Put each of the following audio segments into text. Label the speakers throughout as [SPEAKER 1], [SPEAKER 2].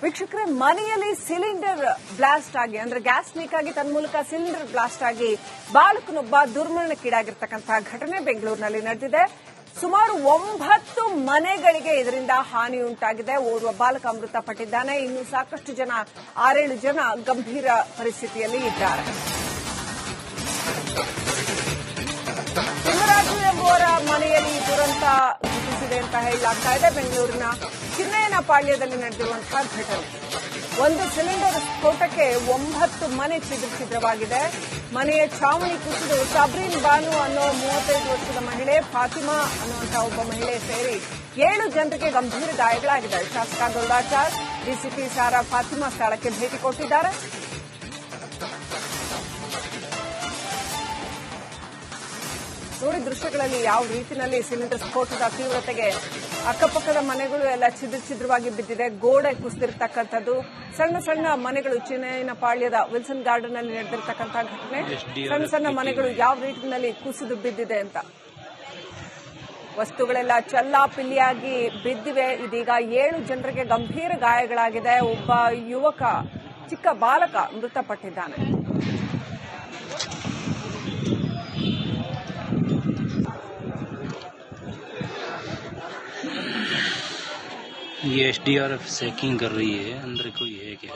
[SPEAKER 1] ವೀಕ್ಷಕರೇ, ಮನೆಯಲ್ಲಿ cylinder blast ಆಗಿ ಅಂದ್ರೆ ಗ್ಯಾಸ್ ಲೀಕ್ ಆಗಿ ತನ್ಮೂಲಕ ಸಿಲಿಂಡರ್ ಬ್ಲಾಸ್ಟ್ ಆಗಿ ಬಾಲಕನೊಬ್ಬ ದುರ್ಮರಣಕ್ಕೀಡಾಗಿರ್ತಕ್ಕಂತಹ ಘಟನೆ ಬೆಂಗಳೂರಿನಲ್ಲಿ ನಡೆದಿದೆ. ಸುಮಾರು 9 ಮನೆಗಳಿಗೆ ಇದರಿಂದ ಹಾನಿ ಉಂಟಾಗಿದೆ. ಓರ್ವ ಬಾಲಕ ಮೃತಪಟ್ಟಿದ್ದಾನೆ. ಇನ್ನು ಸಾಕಷ್ಟು ಜನ 6-7 ಜನ ಗಂಭೀರ ಪರಿಸ್ಥಿತಿಯಲ್ಲಿ ಇದ್ದಾರೆ. ತಿಮ್ಮರಾಜು ಎಂಬುವರ ಮನೆಯಲ್ಲಿ ದುರಂತ ಘಟಿಸಿದೆ ಅಂತ ಹೇಳಲಾಗ್ತಾ ಇದೆ. ಬೆಂಗಳೂರಿನ ಚಿನ್ನಯ್ಯನಪಾಳ್ಯದಲ್ಲಿ ನಡೆದಿರುವಂತಹ ಘಟನೆ. ಒಂದು ಸಿಲಿಂಡರ್ ಸ್ಫೋಟಕ್ಕೆ 9 ಮನೆ ಛಿದ್ರವಾಗಿದೆ. ಮನೆಯ ಛಾವಣಿ ಕುಸಿದು ಸಬ್ರೀನ್ ಬಾನು ಅನ್ನೋ 35 ವರ್ಷದ ಮಹಿಳೆ, ಫಾತಿಮಾ ಅನ್ನುವಂತಹ ಒಬ್ಬ ಮಹಿಳೆ ಸೇರಿ 7 ಜನರಿಗೆ ಗಂಭೀರ ಗಾಯಗಳಾಗಿದೆ. ಶಾಸಕ ಗರುಡಾಚಾರ್, ಡಿಸಿಪಿ ಸಾರಾ ಫಾತಿಮಾ ಸ್ಥಳಕ್ಕೆ ಭೇಟಿ ಕೊಟ್ಟಿದ್ದಾರೆ. ನೋಡಿ ದೃಶ್ಯಗಳಲ್ಲಿ ಯಾವ ರೀತಿಯಲ್ಲಿ ಸಿಲಿಂಡರ್ ಸ್ಫೋಟದ ತೀವ್ರತೆಗೆ ಅಕ್ಕಪಕ್ಕದ ಮನೆಗಳು ಎಲ್ಲ ಛಿದ್ರವಾಗಿ ಬಿದ್ದಿದೆ. ಗೋಡೆ ಕುಸಿದಿರ್ತಕ್ಕಂಥದ್ದು. ಸಣ್ಣ ಸಣ್ಣ ಮನೆಗಳು, ಚಿನ್ನಯ್ಯನಪಾಳ್ಯದ ವಿಲ್ಸನ್ ಗಾರ್ಡನ್ ಅಲ್ಲಿ ನಡೆದಿರ್ತಕ್ಕಂತಹ ಘಟನೆ. ಸಣ್ಣ ಸಣ್ಣ ಮನೆಗಳು ಯಾವ ರೀತಿಯಲ್ಲಿ ಕುಸಿದು ಬಿದ್ದಿದೆ ಅಂತ. ವಸ್ತುಗಳೆಲ್ಲ ಚಲ್ಲಾಪಿಲ್ಲಿಯಾಗಿ ಬಿದ್ದಿವೆ. ಇದೀಗ 7 ಜನರಿಗೆ ಗಂಭೀರ ಗಾಯಗಳಾಗಿದೆ. ಒಬ್ಬ ಯುವಕ, ಚಿಕ್ಕ ಬಾಲಕ ಮೃತಪಟ್ಟಿದ್ದಾನೆ.
[SPEAKER 2] ये एसडीआरएफ चेकिंग कर रही है, अंदर कोई है क्या?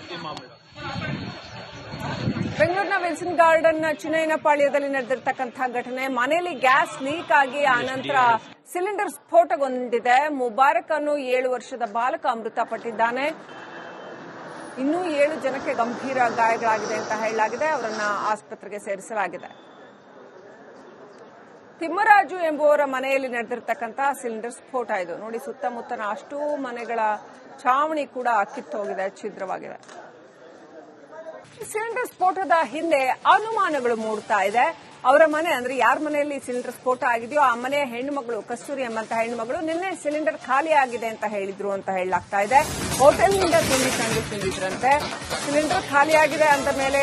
[SPEAKER 1] ಬೆಂಗಳೂರಿನ ವಿಲ್ಸನ್ ಗಾರ್ಡನ್ ಚಿನ್ನಯ್ಯನಪಾಳ್ಯದಲ್ಲಿ ನಡೆದಿರ್ತಕ್ಕಂತಹ ಘಟನೆ. ಮನೆಯಲ್ಲಿ ಗ್ಯಾಸ್ ಲೀಕ್ ಆಗಿ ಆನಂತರ ಸಿಲಿಂಡರ್ ಸ್ಫೋಟಗೊಂಡಿದೆ. ಮುಬಾರಕ್ ಅನ್ನೋ 7 ವರ್ಷದ ಬಾಲಕ ಮೃತಪಟ್ಟಿದ್ದಾನೆ. ಇನ್ನೂ 7 ಜನಕ್ಕೆ ಗಂಭೀರ ಗಾಯಗಳಾಗಿದೆ ಅಂತ ಹೇಳಲಾಗಿದೆ. ಅವರನ್ನ ಆಸ್ಪತ್ರೆಗೆ ಸೇರಿಸಲಾಗಿದೆ. ತಿಮ್ಮರಾಜು ಎಂಬುವರ ಮನೆಯಲ್ಲಿ ನಡೆದಿರ್ತಕ್ಕಂತಹ ಸಿಲಿಂಡರ್ ಸ್ಫೋಟ ಇದು. ನೋಡಿ, ಸುತ್ತಮುತ್ತನ ಅಷ್ಟೂ ಮನೆಗಳ ಛಾವಣಿ ಕೂಡ ಕಿತ್ತೋಗಿದೆ, ಛಿದ್ರವಾಗಿದೆ. ಸಿಲಿಂಡರ್ ಸ್ಫೋಟದ ಹಿಂದೆ ಅನುಮಾನಗಳು ಮೂಡ್ತಾ ಇದೆ. ಅವರ ಮನೆ ಅಂದ್ರೆ ಯಾರ ಮನೆಯಲ್ಲಿ ಸಿಲಿಂಡರ್ ಸ್ಫೋಟ ಆಗಿದೆಯೋ ಆ ಮನೆಯ ಹೆಣ್ಣುಮಗಳು, ಕಸ್ತೂರಿ ಎಂಬಂತಹ ಹೆಣ್ಣುಮಗಳು ನಿನ್ನೆ ಸಿಲಿಂಡರ್ ಖಾಲಿ ಆಗಿದೆ ಅಂತ ಹೇಳಿದ್ರು ಅಂತ ಹೇಳಲಾಗ್ತಾ ಇದೆ. ಹೋಟೆಲ್ನಿಂದ ತಿಂದಿದ್ರಂತೆ. ಸಿಲಿಂಡರ್ ಖಾಲಿ ಆಗಿದೆ ಅಂದ ಮೇಲೆ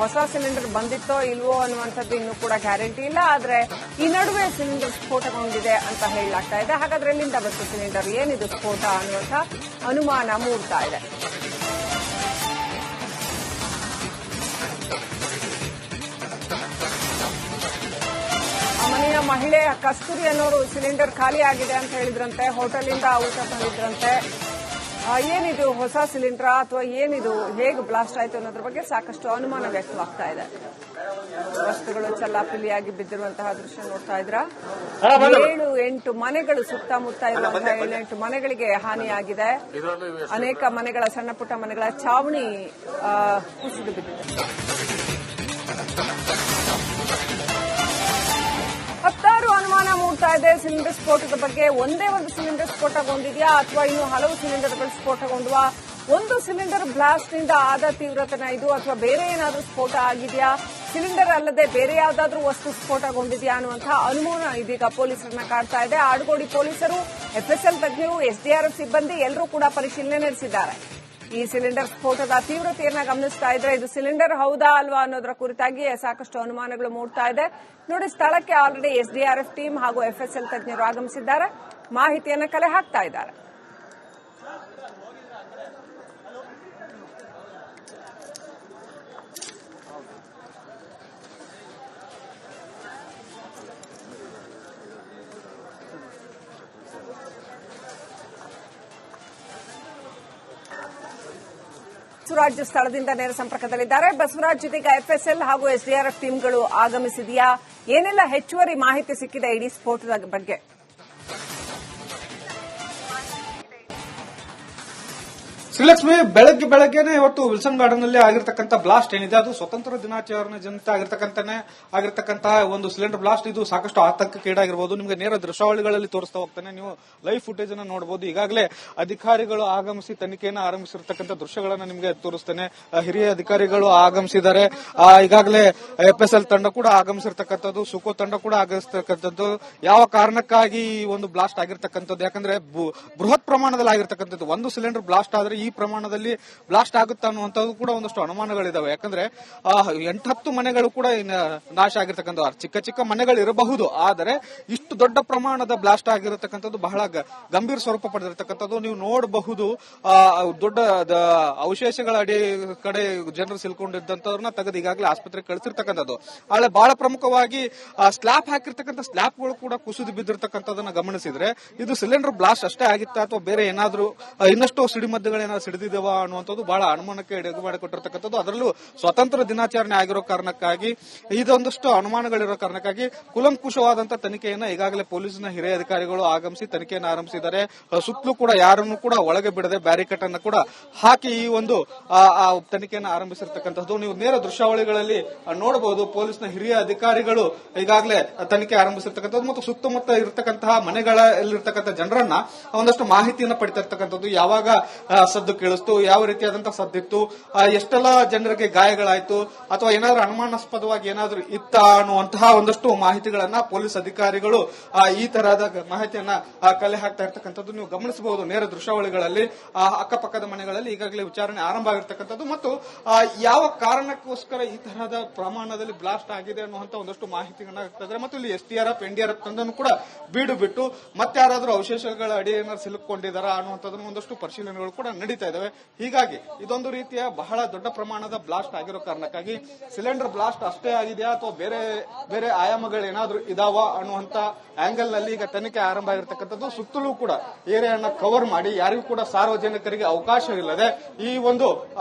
[SPEAKER 1] ಹೊಸ ಸಿಲಿಂಡರ್ ಬಂದಿತ್ತೋ ಇಲ್ವೋ ಅನ್ನುವಂಥದ್ದು ಇನ್ನೂ ಕೂಡ ಗ್ಯಾರಂಟಿ ಇಲ್ಲ. ಆದ್ರೆ ಈ ನಡುವೆ ಸಿಲಿಂಡರ್ ಸ್ಫೋಟಗೊಂಡಿದೆ ಅಂತ ಹೇಳಲಾಗ್ತಾ ಇದೆ. ಹಾಗಾದ್ರೆ ಎಲ್ಲಿಂದ ಬಂತು ಸಿಲಿಂಡರ್, ಏನಿದು ಸ್ಫೋಟ ಅನ್ನುವಂಥ ಅನುಮಾನ ಮೂಡ್ತಾ ಇದೆ. ಮನೆಯ ಮಹಿಳೆ ಕಸ್ತೂರಿ ಅನ್ನೋರು ಸಿಲಿಂಡರ್ ಖಾಲಿ ಆಗಿದೆ ಅಂತ ಹೇಳಿದ್ರಂತೆ. ಹೋಟೆಲಿಂದ ಊಟ ತಂದಿದ್ರಂತೆ. ಏನಿದು ಹೊಸ ಸಿಲಿಂಡರ್ ಅಥವಾ ಏನಿದು, ಹೇಗೆ ಬ್ಲಾಸ್ಟ್ ಆಯಿತು ಅನ್ನೋದ್ರ ಬಗ್ಗೆ ಸಾಕಷ್ಟು ಅನುಮಾನ ವ್ಯಕ್ತವಾಗ್ತಾ ಇದೆ. ವಸ್ತುಗಳು ಚಲ್ಲಾಪಿಲ್ಲಿಯಾಗಿ ಬಿದ್ದಿರುವಂತಹ ದೃಶ್ಯ ನೋಡ್ತಾ ಇದ್ರ. 7-8 ಮನೆಗಳು, ಸುತ್ತಮುತ್ತ ಇರುವಂತಹ 7-8 ಮನೆಗಳಿಗೆ ಹಾನಿಯಾಗಿದೆ. ಅನೇಕ ಮನೆಗಳ, ಸಣ್ಣ ಪುಟ್ಟ ಮನೆಗಳ ಛಾವಣಿ ಕುಸಿದು ಬಿದ್ದಿದೆ. 10 ಅನುಮಾನ ಮೂಡ್ತಾ ಇದೆ ಸಿಲಿಂಡರ್ ಸ್ಫೋಟದ ಬಗ್ಗೆ. ಒಂದೇ ಒಂದು ಸಿಲಿಂಡರ್ ಸ್ಫೋಟಗೊಂಡಿದೆಯಾ ಅಥವಾ ಇನ್ನು ಹಲವು ಸಿಲಿಂಡರ್ಗಳು ಸ್ಫೋಟಗೊಂಡ್ವಾ? ಒಂದು ಸಿಲಿಂಡರ್ ಬ್ಲಾಸ್ಟ್ ನಿಂದ ಆದ ತೀವ್ರತನ ಇದು ಅಥವಾ ಬೇರೆ ಏನಾದರೂ ಸ್ಫೋಟ ಆಗಿದೆಯಾ? ಸಿಲಿಂಡರ್ ಅಲ್ಲದೆ ಬೇರೆ ಯಾವುದಾದ್ರೂ ವಸ್ತು ಸ್ಫೋಟಗೊಂಡಿದೆಯಾ ಅನ್ನುವಂತಹ ಅನುಮಾನ ಇದೀಗ ಪೊಲೀಸರನ್ನ ಕಾಡ್ತಾ ಇದೆ. ಆಡುಗೋಡಿ ಪೊಲೀಸರು, ಎಫ್ಎಸ್ಎಲ್ ತಜ್ಞರು, ಎಸ್ಡಿಆರ್ಎಫ್ ಸಿಬ್ಬಂದಿ ಎಲ್ಲರೂ ಕೂಡ ಪರಿಶೀಲನೆ ನಡೆಸಿದ್ದಾರೆ. ಈ ಸಿಲಿಂಡರ್ ಸ್ಫೋಟದ ತೀವ್ರತೆಯನ್ನ ಗಮನಿಸ್ತಾ ಇದ್ರೆ ಇದು ಸಿಲಿಂಡರ್ ಹೌದಾ ಅಲ್ವಾ ಅನ್ನೋದರ ಕುರಿತಾಗಿ ಸಾಕಷ್ಟು ಅನುಮಾನಗಳು ಮೂಡ್ತಾ ಇದೆ. ನೋಡಿ, ಸ್ಥಳಕ್ಕೆ ಆಲ್ರೆಡಿ ಎಸ್ಡಿಆರ್ಎಫ್ ಟೀಮ್ ಹಾಗೂ ಎಫ್ಎಸ್ಎಲ್ ತಜ್ಞರು ಆಗಮಿಸಿದ್ದಾರೆ. ಮಾಹಿತಿಯನ್ನು ಕಲೆ ಹಾಕ್ತಾ ಇದ್ದಾರೆ. ಬಸವರಾಜ್ ಸ್ಥಳದಿಂದ ನೇರ ಸಂಪರ್ಕದಲ್ಲಿದ್ದಾರೆ. ಬಸವರಾಜ್, ಇದೀಗ ಎಫ್ಎಸ್ಎಲ್ ಹಾಗೂ ಎಸ್ಡಿಆರ್ಎಫ್ ಟೀಮ್ಗಳು ಆಗಮಿಸಿದೆಯಾ? ಏನೆಲ್ಲ ಹೆಚ್ಚುವರಿ ಮಾಹಿತಿ ಸಿಕ್ಕಿದೆ ಇಡೀ ಸ್ಫೋಟದ ಬಗ್ಗೆ?
[SPEAKER 3] ಶ್ರೀಲಕ್ಷ್ಮಿ, ಬೆಳಗ್ಗೆನೆ ಇವತ್ತು ವಿಲ್ಸನ್ ಗಾರ್ಡನ್ ನಲ್ಲಿ ಆಗಿರ್ತಕ್ಕಂಥ ಬ್ಲಾಸ್ಟ್ ಏನಿದೆ ಅದು ಸ್ವತಂತ್ರ ದಿನಾಚರಣೆ ಜನತೆ ಆಗಿರ್ತಕ್ಕಂತಹ ಒಂದು ಸಿಲಿಂಡರ್ ಬ್ಲಾಸ್ಟ್. ಇದು ಸಾಕಷ್ಟು ಆತಂಕಕ್ಕೀಡಾಗಿರಬಹುದು. ನಿಮಗೆ ನೇರ ದೃಶ್ಯಾವಳಿಗಳಲ್ಲಿ ತೋರಿಸ್ತಾ ಹೋಗ್ತಾನೆ, ನೀವು ಲೈವ್ ಫುಟೇಜ್ ಅನ್ನು ನೋಡಬಹುದು. ಈಗಾಗಲೇ ಅಧಿಕಾರಿಗಳು ಆಗಮಿಸಿ ತನಿಖೆಯನ್ನು ಆರಂಭಿಸಿರ್ತಕ್ಕಂಥ ದೃಶ್ಯಗಳನ್ನ ನಿಮಗೆ ತೋರಿಸ್ತೇನೆ. ಹಿರಿಯ ಅಧಿಕಾರಿಗಳು ಆಗಮಿಸಿದ್ದಾರೆ. ಈಗಾಗಲೇ ಎಫ್ಎಸ್ಎಲ್ ತಂಡ ಕೂಡ ಆಗಮಿಸಿರ್ತಕ್ಕಂಥದ್ದು, ಸುಕೋ ತಂಡ ಕೂಡ ಆಗಮಿಸಿರ್ತಕ್ಕಂಥದ್ದು. ಯಾವ ಕಾರಣಕ್ಕಾಗಿ ಈ ಒಂದು ಬ್ಲಾಸ್ಟ್ ಆಗಿರ್ತಕ್ಕಂಥದ್ದು? ಯಾಕಂದ್ರೆ ಬೃಹತ್ ಪ್ರಮಾಣದಲ್ಲಿ ಆಗಿರ್ತಕ್ಕಂಥದ್ದು. ಒಂದು ಸಿಲಿಂಡರ್ ಬ್ಲಾಸ್ಟ್ ಆದ್ರೆ ಈ ಪ್ರಮಾಣದಲ್ಲಿ ಬ್ಲಾಸ್ಟ್ ಆಗುತ್ತಾ ಅನ್ನುವಂಥದ್ದು ಕೂಡ ಒಂದಷ್ಟು ಅನುಮಾನಗಳಿದಾವೆ. ಯಾಕಂದ್ರೆ 8-10 ಮನೆಗಳು ಕೂಡ ನಾಶ ಆಗಿರ್ತಕ್ಕಂಥ ಚಿಕ್ಕ ಚಿಕ್ಕ ಮನೆಗಳು ಇರಬಹುದು, ಆದರೆ ಇಷ್ಟು ದೊಡ್ಡ ಪ್ರಮಾಣದ ಬ್ಲಾಸ್ಟ್ ಆಗಿರತಕ್ಕಂಥದ್ದು ಬಹಳ ಗಂಭೀರ ಸ್ವರೂಪ ಪಡೆದಿರತಕ್ಕಂಥದ್ದು ನೀವು ನೋಡಬಹುದು. ದೊಡ್ಡ ಅವಶೇಷಗಳ ಅಡಿ ಕಡೆ ಜನರು ಸಿಲ್ಕೊಂಡಿದ್ದಂತವ್ರನ್ನ ತೆಗೆದು ಈಗಾಗಲೇ ಆಸ್ಪತ್ರೆಗೆ ಕಳಿಸಿರ್ತಕ್ಕಂಥದ್ದು. ಆದ್ರೆ ಬಹಳ ಪ್ರಮುಖವಾಗಿ ಸ್ಲಾಬ್ ಹಾಕಿರ್ತಕ್ಕಂಥ ಸ್ಲಾಬ್ಗಳು ಕೂಡ ಕುಸಿದು ಬಿದ್ದಿರ್ತಕ್ಕಂಥದನ್ನ ಗಮನಿಸಿದ್ರೆ ಇದು ಸಿಲಿಂಡರ್ ಬ್ಲಾಸ್ಟ್ ಅಷ್ಟೇ ಆಗಿತ್ತಾ ಅಥವಾ ಬೇರೆ ಏನಾದ್ರೂ ಇನ್ನಷ್ಟು ಸಿಡಿಮದ್ದುಗಳೇನಾದ್ರು ಸಿಡಿದಿದ್ದಾವ ಅನ್ನುವಂಥದ್ದು ಬಹಳ ಅನುಮಾನಕ್ಕೆ ಎಡೆಗೆ ಮಾಡಿಕೊಟ್ಟಿರ್ತಕ್ಕಂಥದ್ದು. ಅದರಲ್ಲೂ ಸ್ವತಂತ್ರ ದಿನಾಚರಣೆ ಆಗಿರೋ ಕಾರಣಕ್ಕಾಗಿ ಇದೊಂದಷ್ಟು ಅನುಮಾನಗಳಿರೋ ಕಾರಣಕ್ಕಾಗಿ ಕುಲಂಕುಷವಾದಂತಹ ತನಿಖೆಯನ್ನ ಈಗಾಗಲೇ ಪೊಲೀಸ್ನ ಹಿರಿಯ ಅಧಿಕಾರಿಗಳು ಆಗಮಿಸಿ ತನಿಖೆಯನ್ನು ಆರಂಭಿಸಿದ್ದಾರೆ. ಸುತ್ತಲೂ ಕೂಡ ಯಾರನ್ನು ಕೂಡ ಒಳಗೆ ಬಿಡದೆ ಬ್ಯಾರಿಕೇಡ್ ಅನ್ನು ಕೂಡ ಹಾಕಿ ಈ ಒಂದು ತನಿಖೆಯನ್ನು ಆರಂಭಿಸಿರ್ತಕ್ಕಂಥದ್ದು ನೀವು ನೇರ ದೃಶ್ಯಾವಳಿಗಳಲ್ಲಿ ನೋಡಬಹುದು. ಪೊಲೀಸ್ನ ಹಿರಿಯ ಅಧಿಕಾರಿಗಳು ಈಗಾಗಲೇ ತನಿಖೆ ಆರಂಭಿಸಿರ್ತಕ್ಕಂಥದ್ದು ಮತ್ತು ಸುತ್ತಮುತ್ತ ಇರತಕ್ಕಂತಹ ಮನೆಗಳಲ್ಲಿರ್ತಕ್ಕಂಥ ಜನರನ್ನ ಒಂದಷ್ಟು ಮಾಹಿತಿಯನ್ನು ಪಡಿತಿರ್ತಕ್ಕಂಥದ್ದು. ಯಾವಾಗ ಸದ್ದು ಕೇಳಿಸ್ತು, ಯಾವ ರೀತಿಯಾದಂತಹ ಸದ್ದಿತ್ತು, ಎಷ್ಟೆಲ್ಲ ಜನರಿಗೆ ಗಾಯಗಳಾಯ್ತು ಅಥವಾ ಏನಾದ್ರೂ ಅನುಮಾನಾಸ್ಪದವಾಗಿ ಏನಾದ್ರೂ ಇತ್ತ ಅನ್ನುವಂತಹ ಒಂದಷ್ಟು ಮಾಹಿತಿಗಳನ್ನ ಪೊಲೀಸ್ ಅಧಿಕಾರಿಗಳು ಈ ತರಹದ ಮಾಹಿತಿಯನ್ನ ಕಲೆ ಹಾಕ್ತಾ ಇರ್ತಕ್ಕಂಥದ್ದು ನೀವು ಗಮನಿಸಬಹುದು ನೇರ ದೃಶ್ಯಾವಳಿಗಳಲ್ಲಿ. ಅಕ್ಕಪಕ್ಕದ ಮನೆಗಳಲ್ಲಿ ಈಗಾಗಲೇ ವಿಚಾರಣೆ ಆರಂಭ ಆಗಿರ್ತಕ್ಕಂಥದ್ದು ಮತ್ತು ಯಾವ ಕಾರಣಕ್ಕೋಸ್ಕರ ಈ ತರಹದ ಪ್ರಮಾಣದಲ್ಲಿ ಬ್ಲಾಸ್ಟ್ ಆಗಿದೆ ಅನ್ನುವಂತ ಒಂದಷ್ಟು ಮಾಹಿತಿಗಳನ್ನ ಆಗ್ತಾ ಮತ್ತು ಇಲ್ಲಿ SDRF NDRF ತಂಡನ್ನು ಕೂಡ ಬೀಡು ಬಿಟ್ಟು ಮತ್ತೆ ಯಾರಾದ್ರೂ ಅವಶೇಷಗಳ ಅಡಿ ಏನಾದ್ರು ಸಿಲುಕೊಂಡಿದಾರ ಅನ್ನುವಂಥದ್ದನ್ನು ಒಂದಷ್ಟು ಪರಿಶೀಲನೆಗಳು ಕೂಡ ನಡೀತಾ ಇದಾವೆ. ಹೀಗಾಗಿ ಇದೊಂದು ರೀತಿಯ ಬಹಳ ದೊಡ್ಡ ಪ್ರಮಾಣದ ಬ್ಲಾಸ್ಟ್ ಆಗಿರೋ ಕಾರಣಕ್ಕಾಗಿ ಸಿಲಿಂಡರ್ ಬ್ಲಾಸ್ಟ್ ಅಷ್ಟೇ ಆಗಿದೆಯಾ ಅಥವಾ ಬೇರೆ ಬೇರೆ ಆಯಾಮಗಳು ಏನಾದ್ರೂ ಇದಾವ ಅನ್ನುವಂತ ಆಂಗಲ್ ನಲ್ಲಿ ಈಗ ತನಿಖೆ ಆರಂಭ ಆಗಿರ್ತಕ್ಕಂಥದ್ದು. ಸುತ್ತಲೂ ಕೂಡ ಏರಿಯಾನ ಕವರ್ ಮಾಡಿ ಯಾರಿಗೂ ಕೂಡ ಸಾರ್ವಜನಿಕರಿಗೆ ಅವಕಾಶವಿಲ್ಲದೆ ಈ ಒಂದು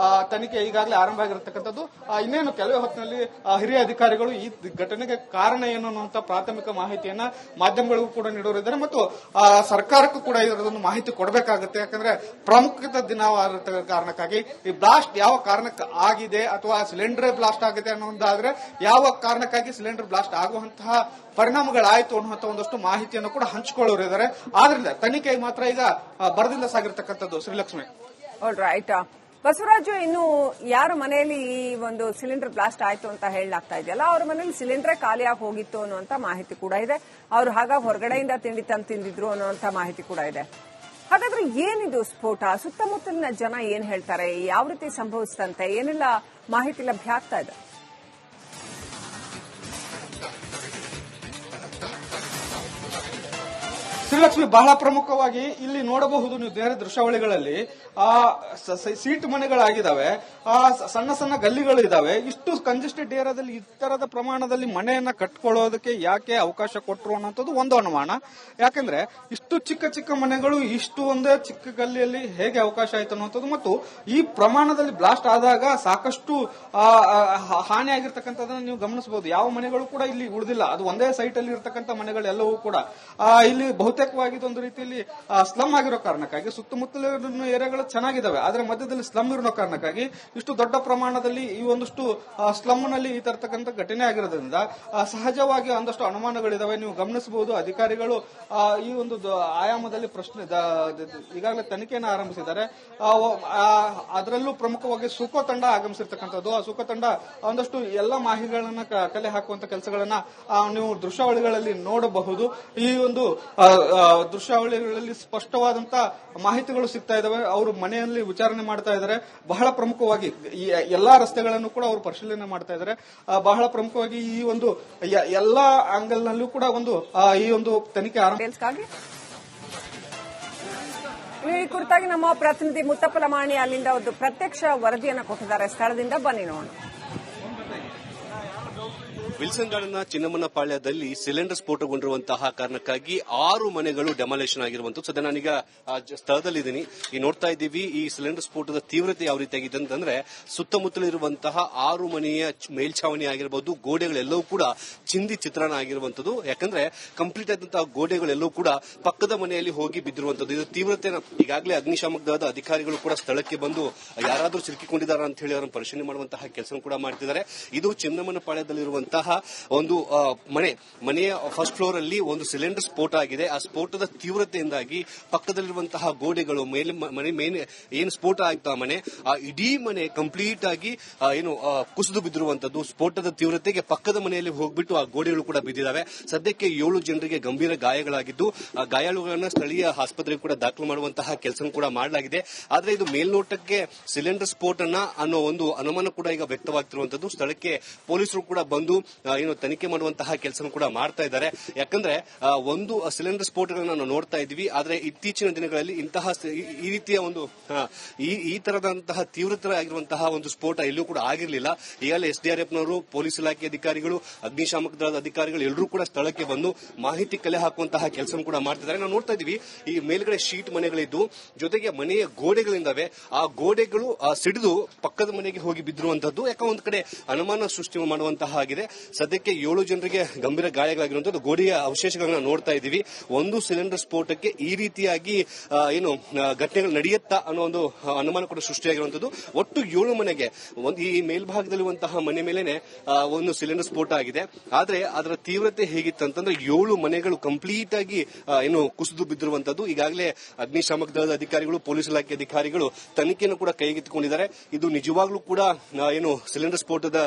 [SPEAKER 3] ತನಿಖೆ ಈಗಾಗಲೇ ಆರಂಭ ಆಗಿರತಕ್ಕಂಥದ್ದು. ಇನ್ನೇನು ಕೆಲವೇ ಹೊತ್ತಿನಲ್ಲಿ ಹಿರಿಯ ಅಧಿಕಾರಿಗಳು ಈ ಘಟನೆಗೆ ಕಾರಣ ಏನು ಅನ್ನುವಂತ ಪ್ರಾಥಮಿಕ ಮಾಹಿತಿಯನ್ನ ಮಾಧ್ಯಮಗಳಿಗೂ ಕೂಡ ನೀಡೋರಿದ್ದಾರೆ ಮತ್ತು ಸರ್ಕಾರಕ್ಕೂ ಕೂಡ ಇದರದೊಂದು ಮಾಹಿತಿ ಕೊಡಬೇಕಾಗುತ್ತೆ. ಯಾಕಂದ್ರೆ ಪ್ರಾಮುಖ್ಯತೆ ದಿನವಾದ ಕಾರಣಕ್ಕಾಗಿ ಈ ಬ್ಲಾಸ್ಟ್ ಯಾವ ಕಾರಣಕ್ಕೆ ಆಗಿದೆ ಅಥವಾ ಸಿಲಿಂಡರ್ ಬ್ಲಾಸ್ಟ್ ಆಗಿದೆ ಅನ್ನೋದಾದ್ರೆ ಯಾವ ಕಾರಣಕ್ಕಾಗಿ ಸಿಲಿಂಡರ್ ಬ್ಲಾಸ್ಟ್ ಆಗುವಂತಹ ಪರಿಣಾಮಗಳಾಯ್ತು ಅನ್ನುವಂತ ಒಂದಷ್ಟು ಮಾಹಿತಿಯನ್ನು ಕೂಡ ಹಂಚಿಕೊಳ್ಳೋರಿದ್ದಾರೆ. ಆದ್ರಿಂದ ತನಿಖೆ ಮಾತ್ರ ಈಗ ಬರದಿಂದ ಸಾಗಿರ್ತಕ್ಕಂಥದ್ದು. ಶ್ರೀಲಕ್ಷ್ಮಿ.
[SPEAKER 1] ರೈಟ್ ಬಸವರಾಜು, ಇನ್ನು ಯಾರ ಮನೆಯಲ್ಲಿ ಈ ಒಂದು ಸಿಲಿಂಡರ್ ಬ್ಲಾಸ್ಟ್ ಆಯ್ತು ಅಂತ ಹೇಳಲಾಗ್ತಾ ಇದೆಯಲ್ಲ, ಅವ್ರ ಮನೇಲಿ ಸಿಲಿಂಡರ್ ಖಾಲಿಯಾಗಿ ಹೋಗಿತ್ತು ಅನ್ನುವಂತ ಮಾಹಿತಿ ಕೂಡ ಇದೆ. ಅವ್ರು ಹಾಗಾಗಿ ಹೊರಗಡೆಯಿಂದ ತಿಂಡಿ ತಂದು ತಿಂದಿದ್ರು ಅನ್ನುವಂತ ಮಾಹಿತಿ ಕೂಡ ಇದೆ. ಹಾಗಾದ್ರೆ ಏನಿದು ಸ್ಫೋಟ? ಸುತ್ತಮುತ್ತಲಿನ ಜನ ಏನ್ ಹೇಳ್ತಾರೆ? ಯಾವ ರೀತಿ ಸಂಭವಿಸ್ತಂತೆ? ಏನೆಲ್ಲ ಮಾಹಿತಿ ಲಭ್ಯ ಆಗ್ತಾ ಇದೆ?
[SPEAKER 3] ಶ್ರೀಲಕ್ಷ್ಮಿ, ಬಹಳ ಪ್ರಮುಖವಾಗಿ ಇಲ್ಲಿ ನೋಡಬಹುದು ನೀವು ಬೇರೆ ದೃಶ್ಯಾವಳಿಗಳಲ್ಲಿ ಸೀಟ್ ಮನೆಗಳಾಗಿದ್ದಾವೆ, ಸಣ್ಣ ಸಣ್ಣ ಗಲ್ಲಿಗಳು ಇದಾವೆ. ಇಷ್ಟು ಕಂಜೆಸ್ಟೆಡ್ ಏರಿಯಾದಲ್ಲಿ ಈ ತರದ ಪ್ರಮಾಣದಲ್ಲಿ ಮನೆಯನ್ನ ಕಟ್ಕೊಳ್ಳೋದಕ್ಕೆ ಯಾಕೆ ಅವಕಾಶ ಕೊಟ್ಟರು ಅನ್ನೋಂಥದ್ದು ಒಂದು ಅನುಮಾನ. ಯಾಕಂದ್ರೆ ಇಷ್ಟು ಚಿಕ್ಕ ಚಿಕ್ಕ ಮನೆಗಳು ಇಷ್ಟು ಒಂದೇ ಚಿಕ್ಕ ಗಲ್ಲಿಯಲ್ಲಿ ಹೇಗೆ ಅವಕಾಶ ಆಯ್ತು ಅನ್ನುವಂಥದ್ದು ಮತ್ತು ಈ ಪ್ರಮಾಣದಲ್ಲಿ ಬ್ಲಾಸ್ಟ್ ಆದಾಗ ಸಾಕಷ್ಟು ಹಾನಿ ಆಗಿರ್ತಕ್ಕಂಥದನ್ನ ನೀವು ಗಮನಿಸಬಹುದು. ಯಾವ ಮನೆಗಳು ಕೂಡ ಇಲ್ಲಿ ಉಳಿದಿಲ್ಲ, ಅದು ಒಂದೇ ಸೈಟ್ ಅಲ್ಲಿ ಇರತಕ್ಕಂಥ ಮನೆಗಳೆಲ್ಲವೂ ಕೂಡ ಇಲ್ಲಿ ಬಹುತೇಕವಾಗಿ ಒಂದು ರೀತಿಯಲ್ಲಿ ಸ್ಲಮ್ ಆಗಿರೋ ಕಾರಣಕ್ಕಾಗಿ ಸುತ್ತಮುತ್ತಲಿನ ಏರಿಯಾಗಳು ಚೆನ್ನಾಗಿದ್ದಾವೆ, ಆದ್ರೆ ಮಧ್ಯದಲ್ಲಿ ಸ್ಲಮ್ ಇರೋ ಕಾರಣಕ್ಕಾಗಿ ಇಷ್ಟು ದೊಡ್ಡ ಪ್ರಮಾಣದಲ್ಲಿ ಈ ಒಂದಷ್ಟು ಸ್ಲಮ್ ನಲ್ಲಿ ಈ ತರತಕ್ಕಂಥ ಘಟನೆ ಆಗಿರೋದ್ರಿಂದ ಸಹಜವಾಗಿ ಒಂದಷ್ಟು ಅನುಮಾನಗಳಿದಾವೆ. ನೀವು ಗಮನಿಸಬಹುದು ಅಧಿಕಾರಿಗಳು ಈ ಒಂದು ಆಯಾಮದಲ್ಲಿ ಪ್ರಶ್ನೆ ಈಗಾಗಲೇ ತನಿಖೆಯನ್ನು ಆರಂಭಿಸಿದ್ದಾರೆ. ಅದರಲ್ಲೂ ಪ್ರಮುಖವಾಗಿ ಸುಖೋ ತಂಡ ಆಗಮಿಸಿರ್ತಕ್ಕಂಥದ್ದು. ಆ ಸುಖೋ ತಂಡ ಒಂದಷ್ಟು ಎಲ್ಲ ಮಾಹಿತಿಗಳನ್ನ ಕಲೆ ಹಾಕುವಂತ ಕೆಲಸಗಳನ್ನ ನೀವು ದೃಶ್ಯಾವಳಿಗಳಲ್ಲಿ ನೋಡಬಹುದು. ಈ ಒಂದು ದೃಶ್ಯಾವಳಿಗಳಲ್ಲಿ ಸ್ಪಷ್ಟವಾದಂತ ಮಾಹಿತಿಗಳು ಸಿಗ್ತಾ ಇದಾವೆ. ಅವರು ಮನೆಯಲ್ಲಿ ವಿಚಾರಣೆ ಮಾಡ್ತಾ ಇದ್ದಾರೆ. ಬಹಳ ಪ್ರಮುಖವಾಗಿ ಎಲ್ಲಾ ರಸ್ತೆಗಳನ್ನು ಕೂಡ ಅವರು ಪರಿಶೀಲನೆ ಮಾಡ್ತಾ ಇದ್ದಾರೆ. ಬಹಳ ಪ್ರಮುಖವಾಗಿ ಈ ಒಂದು ಎಲ್ಲಾ ಆಂಗಲ್ ನಲ್ಲೂ ಕೂಡ ಈ ಒಂದು ತನಿಖೆ ಆರಂಭ.
[SPEAKER 1] ಈ ಕುರಿತಾಗಿ ನಮ್ಮ ಪ್ರತಿನಿಧಿ ಮುತ್ತಪ್ಪ ಲಮಾಣಿ ಅಲ್ಲಿಂದ ಒಂದು ಪ್ರತ್ಯಕ್ಷ ವರದಿಯನ್ನು ಕೊಟ್ಟಿದ್ದಾರೆ. ಸ್ಥಳದಿಂದ ಬನ್ನಿ ನೋಡೋಣ.
[SPEAKER 4] ವಿಲ್ಸನ್ ಗಾರ್ಡನ್ನ ಚಿನ್ನಮ್ಮನ ಪಾಳ್ಯದಲ್ಲಿ ಸಿಲಿಂಡರ್ ಸ್ಫೋಟಗೊಂಡಿರುವಂತಹ ಕಾರಣಕ್ಕಾಗಿ 6 ಮನೆಗಳು ಡೆಮಾಲೇಷನ್ ಆಗಿರುವಂತದ್ದು. ಸದ್ಯ ನಾನೀಗ ಸ್ಥಳದಲ್ಲಿದ್ದೀನಿ. ಈ ನೋಡ್ತಾ ಇದ್ದೀವಿ ಈ ಸಿಲಿಂಡರ್ ಸ್ಫೋಟದ ತೀವ್ರತೆ ಯಾವ ರೀತಿಯಾಗಿದೆ ಅಂತಂದ್ರೆ ಸುತ್ತಮುತ್ತಲಿರುವಂತಹ 6 ಮನೆಯ ಮೇಲ್ಛಾವಣಿ ಆಗಿರಬಹುದು, ಗೋಡೆಗಳೆಲ್ಲವೂ ಕೂಡ ಚಿಂದಿ ಚಿತ್ರಣ ಆಗಿರುವಂತದ್ದು. ಯಾಕಂದ್ರೆ ಕಂಪ್ಲೀಟ್ ಆದಂತಹ ಗೋಡೆಗಳೆಲ್ಲವೂ ಕೂಡ ಪಕ್ಕದ ಮನೆಯಲ್ಲಿ ಹೋಗಿ ಬಿದ್ದಿರುವಂತದ್ದು. ಇದು ತೀವ್ರತೆ ಈಗಾಗಲೇ ಅಗ್ನಿಶಾಮಕ ದಳದ ಅಧಿಕಾರಿಗಳು ಕೂಡ ಸ್ಥಳಕ್ಕೆ ಬಂದು ಯಾರಾದರೂ ಸಿಲುಕಿಕೊಂಡಿದ್ದಾರೆ ಅಂತ ಹೇಳಿ ಅವರನ್ನು ಪರಿಶೀಲನೆ ಮಾಡುವಂತಹ ಕೆಲಸ ಕೂಡ ಮಾಡ್ತಿದ್ದಾರೆ. ಇದು ಚಿನ್ನಮ್ಮನ ಪಾಳ್ಯದಲ್ಲಿರುವಂತಹ ಒಂದು ಮನೆಯ ಫಸ್ಟ್ ಫ್ಲೋರ್ ಅಲ್ಲಿ ಒಂದು ಸಿಲಿಂಡರ್ ಸ್ಫೋಟ ಆಗಿದೆ. ಆ ಸ್ಫೋಟದ ತೀವ್ರತೆಯಿಂದಾಗಿ ಪಕ್ಕದಲ್ಲಿರುವಂತಹ ಗೋಡೆಗಳು ಮನೆ ಏನು ಸ್ಫೋಟ ಆಯ್ತು ಆ ಮನೆ, ಆ ಇಡೀ ಮನೆ ಕಂಪ್ಲೀಟ್ ಆಗಿ ಕುಸಿದು ಬಿದ್ದಿರುವಂತದ್ದು. ಸ್ಫೋಟದ ತೀವ್ರತೆಗೆ ಪಕ್ಕದ ಮನೆಯಲ್ಲಿ ಹೋಗ್ಬಿಟ್ಟು ಆ ಗೋಡೆಗಳು ಕೂಡ ಬಿದ್ದಿದ್ದಾವೆ. ಸದ್ಯಕ್ಕೆ 7 ಜನರಿಗೆ ಗಂಭೀರ ಗಾಯಗಳಾಗಿದ್ದು, ಆ ಗಾಯಾಳುಗಳನ್ನ ಸ್ಥಳೀಯ ಆಸ್ಪತ್ರೆಗೆ ಕೂಡ ದಾಖಲು ಮಾಡುವಂತಹ ಕೆಲಸ ಕೂಡ ಮಾಡಲಾಗಿದೆ. ಆದ್ರೆ ಇದು ಮೇಲ್ನೋಟಕ್ಕೆ ಸಿಲಿಂಡರ್ ಸ್ಫೋಟನ ಅನ್ನೋ ಒಂದು ಅನುಮಾನ ಕೂಡ ಈಗ ವ್ಯಕ್ತವಾಗ್ತಿರುವಂತದ್ದು. ಸ್ಥಳಕ್ಕೆ ಪೊಲೀಸರು ಕೂಡ ಬಂದು ತನಿಖೆ ಮಾಡುವಂತಹ ಕೆಲಸ ಕೂಡ ಮಾಡ್ತಾ ಇದ್ದಾರೆ. ಯಾಕಂದ್ರೆ ಒಂದು ಸಿಲಿಂಡರ್ ಸ್ಫೋಟಗಳನ್ನ ನಾವು ನೋಡ್ತಾ ಇದ್ವಿ, ಆದ್ರೆ ಇತ್ತೀಚಿನ ದಿನಗಳಲ್ಲಿ ಇಂತಹ ಈ ರೀತಿಯ ಒಂದು ಈ ತರದಂತಹ ತೀವ್ರತರ ಆಗಿರುವಂತಹ ಒಂದು ಸ್ಫೋಟ ಎಲ್ಲೂ ಕೂಡ ಆಗಿರಲಿಲ್ಲ. ಈಗಾಗಲೇ ಎಸ್ಡಿಆರ್ಎಫ್ನವರು, ಪೊಲೀಸ್ ಇಲಾಖೆ ಅಧಿಕಾರಿಗಳು, ಅಗ್ನಿಶಾಮಕ ದಳದ ಅಧಿಕಾರಿಗಳು ಎಲ್ಲರೂ ಕೂಡ ಸ್ಥಳಕ್ಕೆ ಬಂದು ಮಾಹಿತಿ ಕಲೆ ಹಾಕುವಂತಹ ಕೆಲಸ ಕೂಡ ಮಾಡ್ತಿದ್ದಾರೆ. ನಾವು ನೋಡ್ತಾ ಇದೀವಿ, ಈ ಮೇಲ್ಗಡೆ ಶೀಟ್ ಮನೆಗಳಿದ್ದು, ಜೊತೆಗೆ ಮನೆಯ ಗೋಡೆಗಳಿಂದಾವೆ. ಆ ಗೋಡೆಗಳು ಸಿಡಿದು ಪಕ್ಕದ ಮನೆಗೆ ಹೋಗಿ ಬಿದ್ದಿರುವಂತದ್ದು. ಯಾಕೆ ಒಂದ್ ಕಡೆ ಅನುಮಾನ ಸೃಷ್ಟಿ ಮಾಡುವಂತಹ ಆಗಿದೆ. ಸದ್ಯಕ್ಕೆ 7 ಜನರಿಗೆ ಗಂಭೀರ ಗಾಯಗಳಾಗಿರುವಂತದ್ದು. ಗೋಡೆಯ ಅವಶೇಷಗಳನ್ನ ನೋಡ್ತಾ ಇದ್ದೀವಿ. ಒಂದು ಸಿಲಿಂಡರ್ ಸ್ಫೋಟಕ್ಕೆ ಈ ರೀತಿಯಾಗಿ ಘಟನೆಗಳು ನಡೆಯುತ್ತಾ ಅನ್ನೋ ಒಂದು ಅನುಮಾನ ಕೂಡ ಸೃಷ್ಟಿಯಾಗಿರುವಂತದ್ದು. ಒಟ್ಟು 7 ಮನೆಗೆ ಈ ಮೇಲ್ಭಾಗದಲ್ಲಿರುವಂತಹ ಮನೆ ಮೇಲೆನೆ ಒಂದು ಸಿಲಿಂಡರ್ ಸ್ಫೋಟ ಆಗಿದೆ. ಆದ್ರೆ ಅದರ ತೀವ್ರತೆ ಹೇಗಿತ್ತಂತಂದ್ರೆ 7 ಮನೆಗಳು ಕಂಪ್ಲೀಟ್ ಆಗಿ ಕುಸಿದು ಬಿದ್ದಿರುವಂತದ್ದು. ಈಗಾಗಲೇ ಅಗ್ನಿಶಾಮಕ ದಳದ ಅಧಿಕಾರಿಗಳು, ಪೊಲೀಸ್ ಇಲಾಖೆ ಅಧಿಕಾರಿಗಳು ತನಿಖೆಯನ್ನು ಕೂಡ ಕೈಗೆತ್ತಿಕೊಂಡಿದ್ದಾರೆ. ಇದು ನಿಜವಾಗ್ಲೂ ಕೂಡ ಸಿಲಿಂಡರ್ ಸ್ಫೋಟದ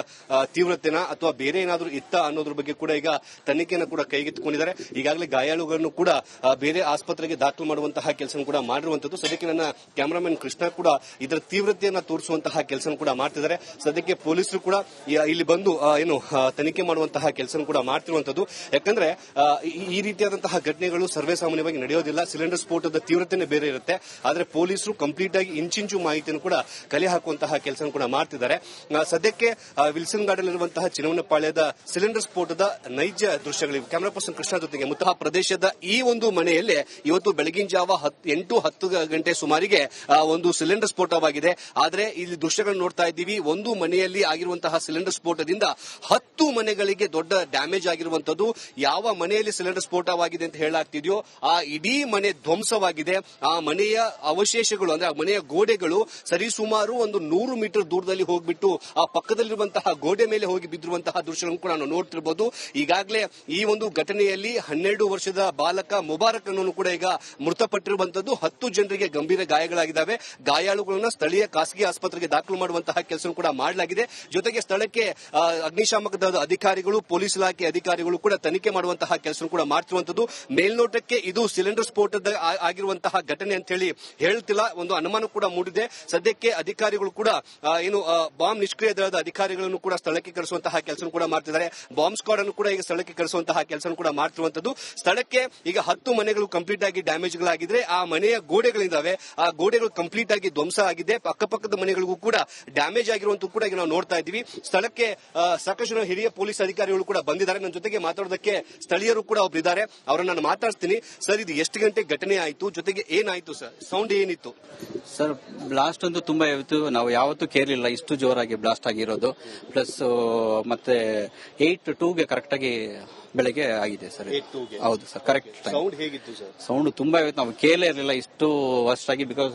[SPEAKER 4] ತೀವ್ರತೆನ ಅಥವಾ ಬೇರೆ ಏನಾದರೂ ಇತ್ತ ಅನ್ನೋದ್ರ ಬಗ್ಗೆ ಕೂಡ ಈಗ ತನಿಖೆಯನ್ನು ಕೂಡ ಕೈಗೆತ್ತಿಕೊಂಡಿದ್ದಾರೆ. ಈಗಾಗಲೇ ಗಾಯಾಳುಗಳನ್ನು ಕೂಡ ಬೇರೆ ಆಸ್ಪತ್ರೆಗೆ ದಾಖಲು ಮಾಡುವಂತಹ ಕೆಲಸ ಕೂಡ ಮಾಡಿರುವಂತದ್ದು. ಸದ್ಯಕ್ಕೆ ನನ್ನ ಕ್ಯಾಮರಾಮನ್ ಕೃಷ್ಣ ಕೂಡ ಇದರ ತೀವ್ರತೆಯನ್ನ ತೋರಿಸುವಂತಹ ಕೆಲಸ ಕೂಡ ಮಾಡ್ತಿದ್ದಾರೆ. ಸದ್ಯಕ್ಕೆ ಪೊಲೀಸರು ಕೂಡ ಇಲ್ಲಿ ಬಂದು ತನಿಖೆ ಮಾಡುವಂತಹ ಕೆಲಸ ಕೂಡ ಮಾಡ್ತಿರುವಂತದ್ದು. ಯಾಕಂದ್ರೆ ಈ ರೀತಿಯಾದಂತಹ ಘಟನೆಗಳು ಸರ್ವೇ ಸಾಮಾನ್ಯವಾಗಿ ನಡೆಯೋದಿಲ್ಲ. ಸಿಲಿಂಡರ್ ಸ್ಫೋಟದ ತೀವ್ರತೆನೇ ಬೇರೆ ಇರುತ್ತೆ. ಆದ್ರೆ ಪೊಲೀಸರು ಕಂಪ್ಲೀಟ್ ಆಗಿ ಇಂಚಿಂಚು ಮಾಹಿತಿಯನ್ನು ಕೂಡ ಕಲೆ ಹಾಕುವಂತಹ ಕೆಲಸ ಕೂಡ ಮಾಡ್ತಿದ್ದಾರೆ. ಸದ್ಯಕ್ಕೆ ವಿಲ್ಸನ್ ಗಾರ್ಡನ್ ಇರುವಂತಹ ಚಿನ್ನಮನಪಾಳ್ಯದ ಸಿಲಿಂಡರ್ ಸ್ಫೋಟದ ನೈಜ ದೃಶ್ಯಗಳಿವೆ. ಕ್ಯಾಮರಾ ಪರ್ಸನ್ ಕೃಷ್ಣ ಜೊತೆಗೆ ಮುತ್ತಹ ಪ್ರದೇಶದ ಈ ಒಂದು ಮನೆಯಲ್ಲೇ ಇವತ್ತು ಬೆಳಗಿನ ಜಾವ 8-10 ಗಂಟೆ ಸುಮಾರಿಗೆ ಒಂದು ಸಿಲಿಂಡರ್ ಸ್ಫೋಟವಾಗಿದೆ. ಆದ್ರೆ ಇಲ್ಲಿ ದೃಶ್ಯಗಳನ್ನು ನೋಡ್ತಾ ಇದ್ದೀವಿ. ಒಂದು ಮನೆಯಲ್ಲಿ ಆಗಿರುವಂತಹ ಸಿಲಿಂಡರ್ ಸ್ಫೋಟದಿಂದ 10 ಮನೆಗಳಿಗೆ ದೊಡ್ಡ ಡ್ಯಾಮೇಜ್ ಆಗಿರುವಂತದ್ದು. ಯಾವ ಮನೆಯಲ್ಲಿ ಸಿಲಿಂಡರ್ ಸ್ಫೋಟವಾಗಿದೆ ಅಂತ ಹೇಳಾಗ್ತಿದೆಯೋ ಆ ಇಡೀ ಮನೆ ಧ್ವಂಸವಾಗಿದೆ. ಆ ಮನೆಯ ಅವಶೇಷಗಳು ಅಂದ್ರೆ ಆ ಮನೆಯ ಗೋಡೆಗಳು ಸರಿಸುಮಾರು ಒಂದು 100 ಮೀಟರ್ ದೂರದಲ್ಲಿ ಹೋಗ್ಬಿಟ್ಟು ಆ ಪಕ್ಕದಲ್ಲಿರುವಂತಹ ಗೋಡೆ ಮೇಲೆ ಹೋಗಿ ಬಿದ್ದಿರುವಂತಹ ದೃಶ್ಯಗಳನ್ನು ಕೂಡ ನಾವು ನೋಡ್ತಿರಬಹುದು. ಈಗಾಗಲೇ ಈ ಒಂದು ಘಟನೆಯಲ್ಲಿ 12 ವರ್ಷದ ಬಾಲಕ ಮುಬಾರಕ್ ಅನ್ನೋನು ಕೂಡ ಈಗ ಮೃತಪಟ್ಟಿರುವಂತದ್ದು. 10 ಜನರಿಗೆ ಗಂಭೀರ ಗಾಯಗಳಾಗಿದ್ದಾವೆ. ಗಾಯಾಳುಗಳನ್ನ ಸ್ಥಳೀಯ ಖಾಸಗಿ ಆಸ್ಪತ್ರೆಗೆ ದಾಖಲು ಮಾಡುವಂತಹ ಕೆಲಸ ಕೂಡ ಮಾಡಲಾಗಿದೆ. ಜೊತೆಗೆ ಸ್ಥಳಕ್ಕೆ ಅಗ್ನಿಶಾಮಕ ದಳದ ಅಧಿಕಾರಿಗಳು, ಪೊಲೀಸ್ ಇಲಾಖೆ ಅಧಿಕಾರಿಗಳು ಕೂಡ ತನಿಖೆ ಮಾಡುವಂತಹ ಕೆಲಸ ಕೂಡ ಮಾಡ್ತಿರುವಂತದ್ದು. ಮೇಲ್ನೋಟಕ್ಕೆ ಇದು ಸಿಲಿಂಡರ್ ಸ್ಫೋಟದ ಆಗಿರುವಂತಹ ಘಟನೆ ಅಂತ ಹೇಳಿ ಹೇಳ್ತಿಲ್ಲ, ಒಂದು ಅನುಮಾನ ಕೂಡ ಮೂಡಿದೆ. ಸದ್ಯಕ್ಕೆ ಅಧಿಕಾರಿಗಳು ಕೂಡ ಬಾಂಬ್ ನಿಷ್ಕ್ರಿಯ ದಳದ ಅಧಿಕಾರಿಗಳನ್ನು ಕೂಡ ಸ್ಥಳಕ್ಕೆ ಕರೆಸುವಂತಹ ಕೆಲಸ ಕೂಡ ಮಾಡ್ತಿದ್ದಾರೆ. ಬಾಂಬ್ ಸ್ಕ್ವಾಡ್ ಅನ್ನು ಕೂಡ ಈಗ ಸ್ಥಳಕ್ಕೆ ಕರೆಸುವಂತಹ ಕೆಲಸ ಕೂಡ ಮಾಡ್ತಿರುವಂತದ್ದು. ಸ್ಥಳಕ್ಕೆ ಈಗ 10 ಮನೆಗಳು ಕಂಪ್ಲೀಟ್ ಆಗಿ ಡ್ಯಾಮೇಜ್ಗಳಾಗಿದ್ರೆ ಆ ಮನೆಯ ಗೋಡೆಗಳಿದ್ದಾವೆ, ಆ ಗೋಡೆಗಳು ಕಂಪ್ಲೀಟ್ ಆಗಿ ಧ್ವಂಸ ಆಗಿದೆ. ಅಕ್ಕಪಕ್ಕದ ಮನೆಗಳಿಗೂ ಕೂಡ ಡ್ಯಾಮೇಜ್ ಆಗಿರುವಂತೂ ಕೂಡ ಈಗ ನಾವು ನೋಡ್ತಾ ಇದ್ದೀವಿ. ಸ್ಥಳಕ್ಕೆ ಸಾಕಷ್ಟು ಹಿರಿಯ ಪೊಲೀಸ್ ಅಧಿಕಾರಿಗಳು ಕೂಡ ಬಂದಿದ್ದಾರೆ. ನನ್ನ ಜೊತೆಗೆ ಮಾತಾಡೋದಕ್ಕೆ ಸ್ಥಳೀಯರು ಕೂಡ ಒಬ್ಬರಿದ್ದಾರೆ, ಅವರನ್ನ ನಾನು ಮಾತಾಡ್ತೀನಿ. ಸರ್, ಇದು ಎಷ್ಟು ಗಂಟೆ ಘಟನೆ ಆಯ್ತು, ಜೊತೆಗೆ ಏನಾಯ್ತು ಸರ್, ಸೌಂಡ್ ಏನಿತ್ತು
[SPEAKER 5] ಸರ್? ಬ್ಲಾಸ್ಟ್ ಅಂತೂ ತುಂಬಾ ಇತ್ತು, ನಾವು ಯಾವತ್ತೂ ಕೇಳಲಿಲ್ಲ ಇಷ್ಟು ಜೋರಾಗಿ ಬ್ಲಾಸ್ಟ್ ಆಗಿರೋದು. ಪ್ಲಸ್ ಮತ್ತೆ 8-2ಗೆ ಕರೆಕ್ಟ್ ಆಗಿ ಬೆಳಗ್ಗೆ ಆಗಿದೆ ಸರ್. ಹೌದು ಸರ್, ಕರೆಕ್ಟ್.
[SPEAKER 4] ಸೌಂಡ್ ಹೇಗಿತ್ತು ಸರ್?
[SPEAKER 5] ಸೌಂಡ್ ತುಂಬಾ ಇತ್ತು, ನಾವು ಕೇಳೇ ಇರಲಿಲ್ಲ ಇಷ್ಟು ವರ್ಷ ಆಗಿ. ಬಿಕಾಸ್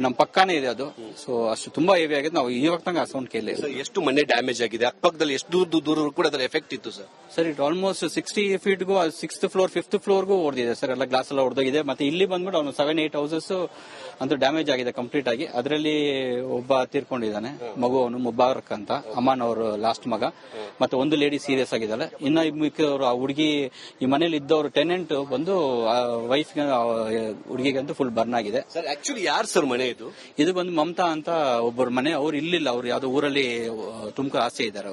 [SPEAKER 5] ನಮ್ಮ ಪಕ್ಕಾನೇ ಇದೆ ಅದು, ಸೊ ಅಷ್ಟು ತುಂಬಾ ಹೆವಿ ಆಗಿದೆ. ನಾವು ಇವಾಗ ತನಕ ಆ ಸೌಂಡ್ ಕೇಳಲೇ.
[SPEAKER 4] ಎಷ್ಟು ಮನೆ ಡ್ಯಾಮೇಜ್ ಆಗಿದೆ? ಅಕ್ಕಪಕ್ಕದಲ್ಲಿ ಎಷ್ಟು ದೂರ ಕೂಡ ಅದರ ಎಫೆಕ್ಟ್ ಇತ್ತು ಸರ್?
[SPEAKER 5] ಸರ್, ಇಟ್ ಆಲ್ಮೋಸ್ಟ್ 60 ಫೀಟ್ಗೂ 6th ಫ್ಲೋರ್ 5th ಫ್ಲೋರ್ಗೂ ಹೊಡೆದಿದೆ ಸರ್. ಎಲ್ಲ ಗ್ಲಾಸ್ ಎಲ್ಲ ಹೊಡೆದೋಗಿದೆ. ಮತ್ತೆ ಇಲ್ಲಿ ಬಂದ್ಬಿಟ್ಟು ಅವನು 7-8 ಹೌಸಸ್ ಅಂತೂ ಡ್ಯಾಮೇಜ್ ಆಗಿದೆ ಕಂಪ್ಲೀಟ್ ಆಗಿ. ಅದರಲ್ಲಿ ಒಬ್ಬ ತೀರ್ಕೊಂಡಿದ್ದಾನೆ, ಮಗು, ಅವನು ಮುಬಾರಕ್ ಅಂತ, ಅಮಾನ್ ಅವರು ಲಾಸ್ಟ್ ಮಗ. ಮತ್ತೆ ಒಂದು ಲೇಡಿ ಸೀರಿಯಸ್ ಆಗಿದ್ದಾಳೆ. ಇನ್ನ ಮಿಕ್ಕವರು ಆ ಹುಡುಗಿ, ಈ ಮನೇಲಿ ಇದ್ದವರು ಟೆನೆಂಟ್ ಬಂದು ವೈಫ್ ಹುಡುಗಿಗೆ ಅಂತೂ ಫುಲ್ ಬರ್ನ್ ಆಗಿದೆ
[SPEAKER 4] ಸರ್. ಆಕ್ಚುಲಿ ಯಾರು ಸರ್ ಮನೆ ಇದು?
[SPEAKER 5] ಇದು ಬಂದು ಮಮತಾ ಅಂತ ಒಬ್ಬರ ಮನೆ. ಅವ್ರು ಇಲ್ಲಿಲ್ಲ, ಅವ್ರು ಯಾವ್ದೋ ಊರಲ್ಲಿ ತುಮಕೂರು ಆಸೆ ಇದ್ದಾರೆ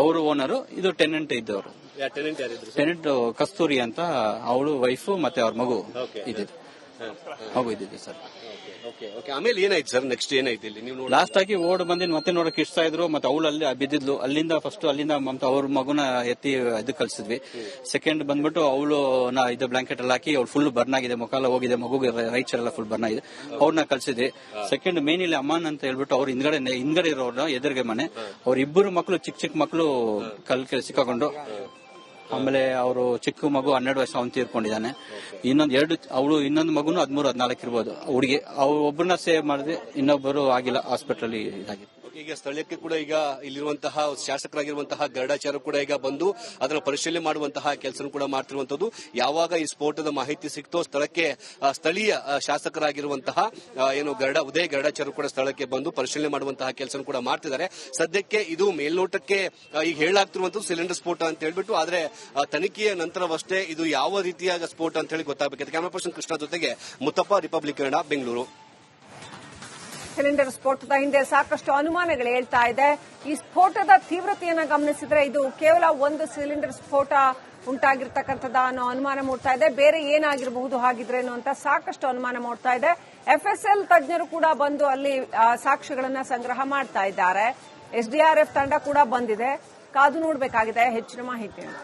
[SPEAKER 5] ಅವರು ಓನರು. ಇದು ಟೆನೆಂಟ್ ಇದ್ದವರು. ಟೆನೆಂಟ್ ಕಸ್ತೂರಿ ಅಂತ, ಅವಳು ವೈಫ್ ಮತ್ತೆ ಅವ್ರ ಮಗು ಇದ್ದಿದ್ದು ಸರ್.
[SPEAKER 4] ಆಮೇಲೆ ಏನಾಯ್ತು ಸರ್? ನೆಕ್ಸ್ಟ್ ಏನಾಯ್ತು ಇಲ್ಲಿ? ನೀವು
[SPEAKER 5] ಲಾಸ್ಟ್ ಆಗಿ ಓಡ್ ಬಂದಿ ಮತ್ತೆ ನೋಡಕ್ ಇಡ್ತಾ ಇದ್ರು. ಮತ್ತೆ ಅವಳು ಅಲ್ಲಿ ಬಿದ್ದಿದ್ಲು. ಅಲ್ಲಿಂದ ಮಮತಾ ಅವ್ರ ಮಗುನ ಎತ್ತಿ ಇದಕ್ಕೆ ಕಳ್ಸಿದ್ವಿ. ಸೆಕೆಂಡ್ ಬಂದ್ಬಿಟ್ಟು ಅವಳು ಇದು ಬ್ಲಾಂಕೆಟ್ ಎಲ್ಲ ಹಾಕಿ, ಅವ್ಳು ಫುಲ್ ಬರ್ನ್ ಆಗಿದೆ, ಮುಖ ಎಲ್ಲ ಹೋಗಿದೆ, ಮಗುಗೆ ರೈಟ್ ಸೈಡ್ ಎಲ್ಲ ಫುಲ್ ಬರ್ನ್ ಆಗಿದೆ, ಅವ್ರನ್ನ ಕಳ್ಸಿದ್ವಿ. ಸೆಕೆಂಡ್ ಮೇನ್ ಇಲ್ಲಿ ಅಮ್ಮನ್ ಅಂತ ಹೇಳ್ಬಿಟ್ಟು ಅವ್ರು ಹಿಂದ್ಗಡೆ ಇರೋರ್ನ ಎದುರಿಗೆ ಮನೆ, ಅವ್ರ ಇಬ್ಬರು ಮಕ್ಕಳು ಚಿಕ್ಕ ಮಕ್ಕಳು ಕಲ್ ಸಿಕ್ಕಾಕೊಂಡು. ಆಮೇಲೆ ಅವರು ಚಿಕ್ಕ ಮಗು 12 ವರ್ಷ ಅವ್ನು ತೀರ್ಕೊಂಡಿದ್ದಾನೆ. ಇನ್ನೊಂದು ಮಗುನು 13-14 ಇರ್ಬೋದು ಹುಡುಗಿ. ಅವ್ರು ಒಬ್ಬರನ್ನ ಸೇವ್ ಮಾಡಿದ್ರೆ, ಇನ್ನೊಬ್ಬರು ಆಗಿಲ್ಲ, ಹಾಸ್ಪಿಟಲ್ ಇದಾಗಿದೆ.
[SPEAKER 4] ಈಗ ಸ್ಥಳಕ್ಕೆ ಕೂಡ ಈಗ ಇಲ್ಲಿರುವಂತಹ ಶಾಸಕರಾಗಿರುವಂತಹ ಗರುಡಾಚಾರ್ಯ ಕೂಡ ಈಗ ಬಂದು ಅದನ್ನು ಪರಿಶೀಲನೆ ಮಾಡುವಂತಹ ಕೆಲಸ ಕೂಡ ಮಾಡ್ತಿರುವಂತದ್ದು. ಯಾವಾಗ ಈ ಸ್ಫೋಟದ ಮಾಹಿತಿ ಸಿಕ್ತೋ ಸ್ಥಳಕ್ಕೆ ಸ್ಥಳೀಯ ಶಾಸಕರಾಗಿರುವಂತಹ ಉದಯ ಗರುಡಾಚಾರ್ಯ ಕೂಡ ಸ್ಥಳಕ್ಕೆ ಬಂದು ಪರಿಶೀಲನೆ ಮಾಡುವಂತಹ ಕೆಲಸ ಕೂಡ ಮಾಡ್ತಿದ್ದಾರೆ. ಸದ್ಯಕ್ಕೆ ಇದು ಮೇಲ್ನೋಟಕ್ಕೆ ಈಗ ಹೇಳಲಾಗ್ತಿರುವಂತದ್ದು ಸಿಲಿಂಡರ್ ಸ್ಫೋಟ ಅಂತ ಹೇಳ್ಬಿಟ್ಟು, ಆದ್ರೆ ತನಿಖೆಯ ನಂತರವಷ್ಟೇ ಇದು ಯಾವ ರೀತಿಯ ಸ್ಫೋಟ ಅಂತ ಹೇಳಿ ಗೊತ್ತಾಗಬೇಕಿದೆ. ಕ್ಯಾಮರಾ ಪರ್ಸನ್ ಕೃಷ್ಣ ಜೊತೆಗೆ ಮುತ್ತಪ್ಪ, ರಿಪಬ್ಲಿಕ್ ಕನ್ನಡ, ಬೆಂಗಳೂರು.
[SPEAKER 1] ಸಿಲಿಂಡರ್ ಸ್ಫೋಟದ ಹಿಂದೆ ಸಾಕಷ್ಟು ಅನುಮಾನಗಳು ಹೇಳ್ತಾ ಇದೆ. ಈ ಸ್ಫೋಟದ ತೀವ್ರತೆಯನ್ನು ಗಮನಿಸಿದ್ರೆ ಇದು ಕೇವಲ ಒಂದು ಸಿಲಿಂಡರ್ ಸ್ಫೋಟ ಉಂಟಾಗಿರ್ತಕ್ಕಂಥದ್ದು ಅನ್ನೋ ಅನುಮಾನ ಮೂಡ್ತಾ ಇದೆ. ಬೇರೆ ಏನಾಗಿರಬಹುದು ಹಾಗಿದ್ರೇನು ಅಂತ ಸಾಕಷ್ಟು ಅನುಮಾನ ಮೂಡ್ತಾ ಇದೆ. FSL ತಜ್ಞರು ಕೂಡ ಬಂದು ಅಲ್ಲಿ ಸಾಕ್ಷ್ಯಗಳನ್ನ ಸಂಗ್ರಹ ಮಾಡ್ತಾ ಇದ್ದಾರೆ. SDRF ತಂಡ ಕೂಡ ಬಂದಿದೆ. ಕಾದು ನೋಡಬೇಕಾಗಿದೆ ಹೆಚ್ಚಿನ ಮಾಹಿತಿಯನ್ನು.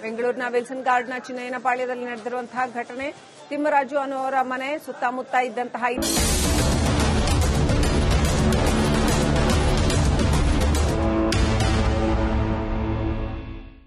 [SPEAKER 1] ಬೆಂಗಳೂರಿನ ವಿಲ್ಸನ್ ಗಾರ್ಡ್ನ ಚಿನ್ನಯ್ಯನಪಾಳ್ಯದಲ್ಲಿ ನಡೆದಿರುವಂತಹ ಘಟನೆ, ತಿಮ್ಮರಾಜು ಅನ್ನೋರ ಮನೆ ಸುತ್ತಮುತ್ತ ಇದ್ದಂತಹ